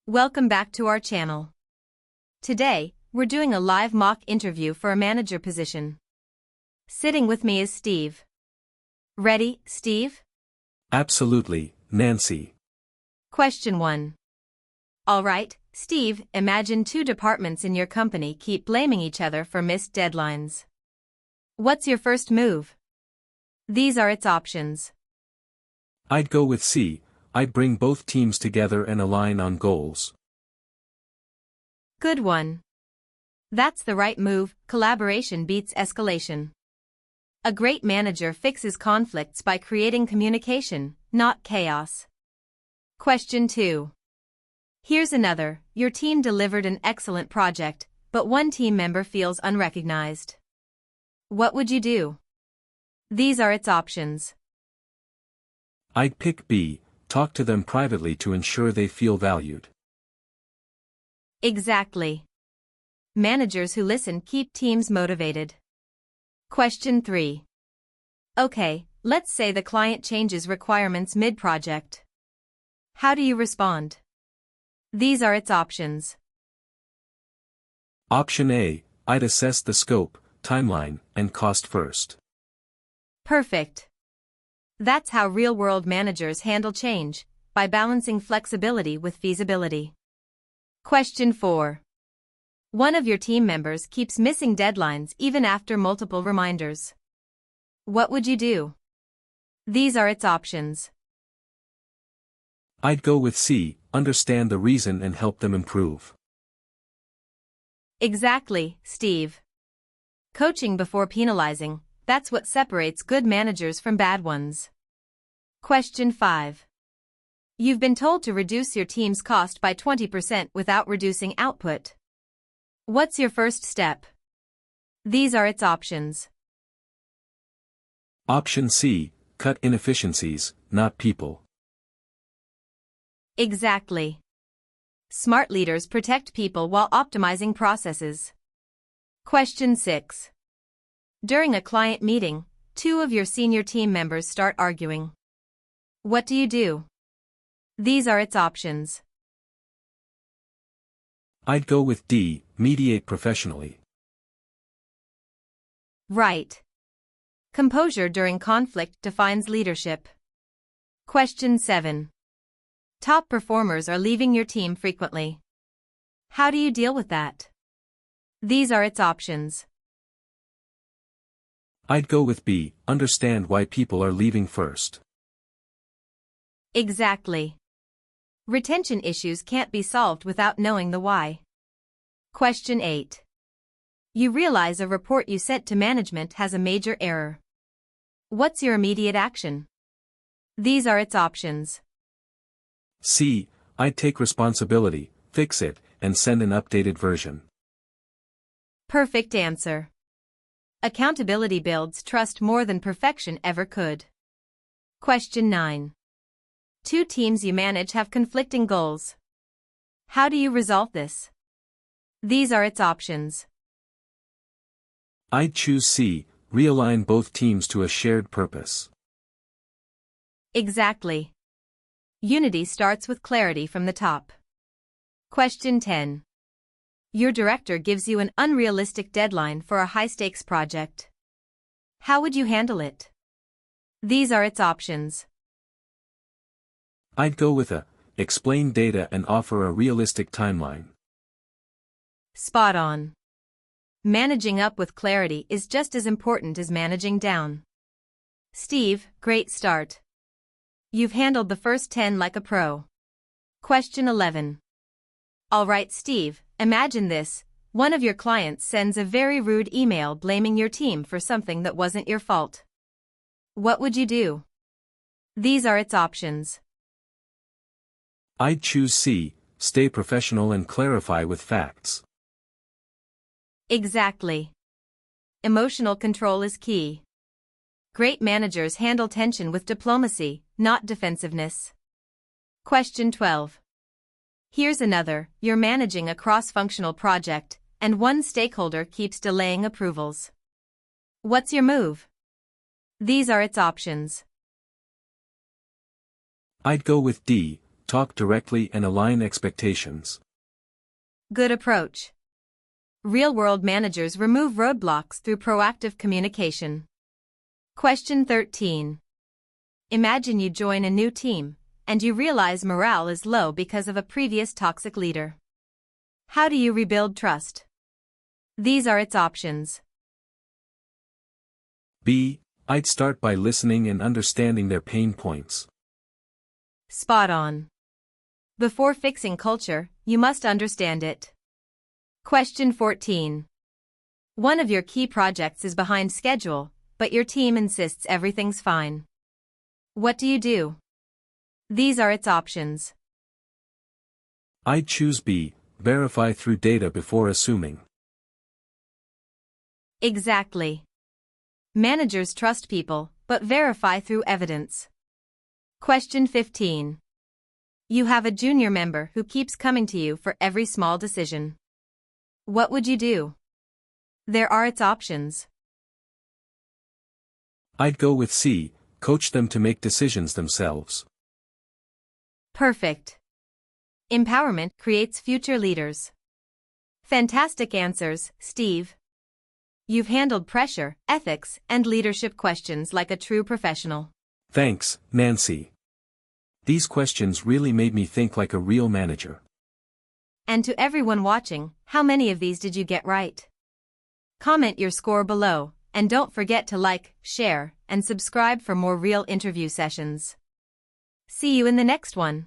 Welcome back to our channel. Today, we're doing a live mock interview for a manager position. Sitting with me is Steve. Ready, Steve? Absolutely, Nancy. Question 1. Alright, Steve, imagine two departments in your company keep blaming each other for missed deadlines. What's your first move? These are its options. I'd go with C. I'd bring both teams together and align on goals. Good one. That's the right move. Collaboration beats escalation. A great manager fixes conflicts by creating communication, not chaos. Question 2. Here's another. Your team delivered an excellent project, but one team member feels unrecognized. What would you do? These are its options. I'd pick B. Talk to them privately to ensure they feel valued. Exactly. Managers who listen keep teams motivated. Question 3. Okay, let's say the client changes requirements mid-project. How do you respond? These are its options. Option A. I'd assess the scope, timeline, and cost first. Perfect. That's how real-world managers handle change, by balancing flexibility with feasibility. Question 4. One of your team members keeps missing deadlines even after multiple reminders. What would you do? These are its options. I'd go with C. Understand the reason and help them improve. Exactly, Steve. Coaching before penalizing, that's what separates good managers from bad ones. Question 5. You've been told to reduce your team's cost by 20% without reducing output. What's your first step? These are its options. Option C. Cut inefficiencies, not people. Exactly. Smart leaders protect people while optimizing processes. Question 6. During a client meeting, two of your senior team members start arguing. What do you do? These are its options. I'd go with D. Mediate professionally. Right. Composure during conflict defines leadership. Question 7. Top performers are leaving your team frequently. How do you deal with that? These are its options. I'd go with B. Understand why people are leaving first. Exactly. Retention issues can't be solved without knowing the why. Question 8. You realize a report you sent to management has a major error. What's your immediate action? These are its options. C. I'd take responsibility, fix it, and send an updated version. Perfect answer. Accountability builds trust more than perfection ever could. Question 9. Two teams you manage have conflicting goals. How do you resolve this? These are its options. I'd choose C. Realign both teams to a shared purpose. Exactly. Unity starts with clarity from the top. Question 10. Your director gives you an unrealistic deadline for a high-stakes project. How would you handle it? These are its options. I'd go with A. Explain data and offer a realistic timeline. Spot on. Managing up with clarity is just as important as managing down. Steve, great start. You've handled the first 10 like a pro. Question 11. Alright, Steve, imagine this. One of your clients sends a very rude email blaming your team for something that wasn't your fault. What would you do? These are its options. I'd choose C. Stay professional and clarify with facts. Exactly. Emotional control is key. Great managers handle tension with diplomacy, not defensiveness. Question 12. Here's another. You're managing a cross-functional project, and one stakeholder keeps delaying approvals. What's your move? These are its options. I'd go with D. talk directly and align expectations. Good approach. Real-world managers remove roadblocks through proactive communication. Question 13. Imagine you join a new team, and you realize morale is low because of a previous toxic leader. How do you rebuild trust? These are its options. B. I'd start by listening and understanding their pain points. Spot on. Before fixing culture, you must understand it. Question 14. One of your key projects is behind schedule, but your team insists everything's fine. What do you do? These are its options. I'd choose B. Verify through data before assuming. Exactly. Managers trust people, but verify through evidence. Question 15. You have a junior member who keeps coming to you for every small decision. What would you do? There are its options. I'd go with C. Coach them to make decisions themselves. Perfect. Empowerment creates future leaders. Fantastic answers, Steve. You've handled pressure, ethics, and leadership questions like a true professional. Thanks, Nancy. These questions really made me think like a real manager. And to everyone watching, how many of these did you get right? Comment your score below, and don't forget to like, share, and subscribe for more real interview sessions. See you in the next one.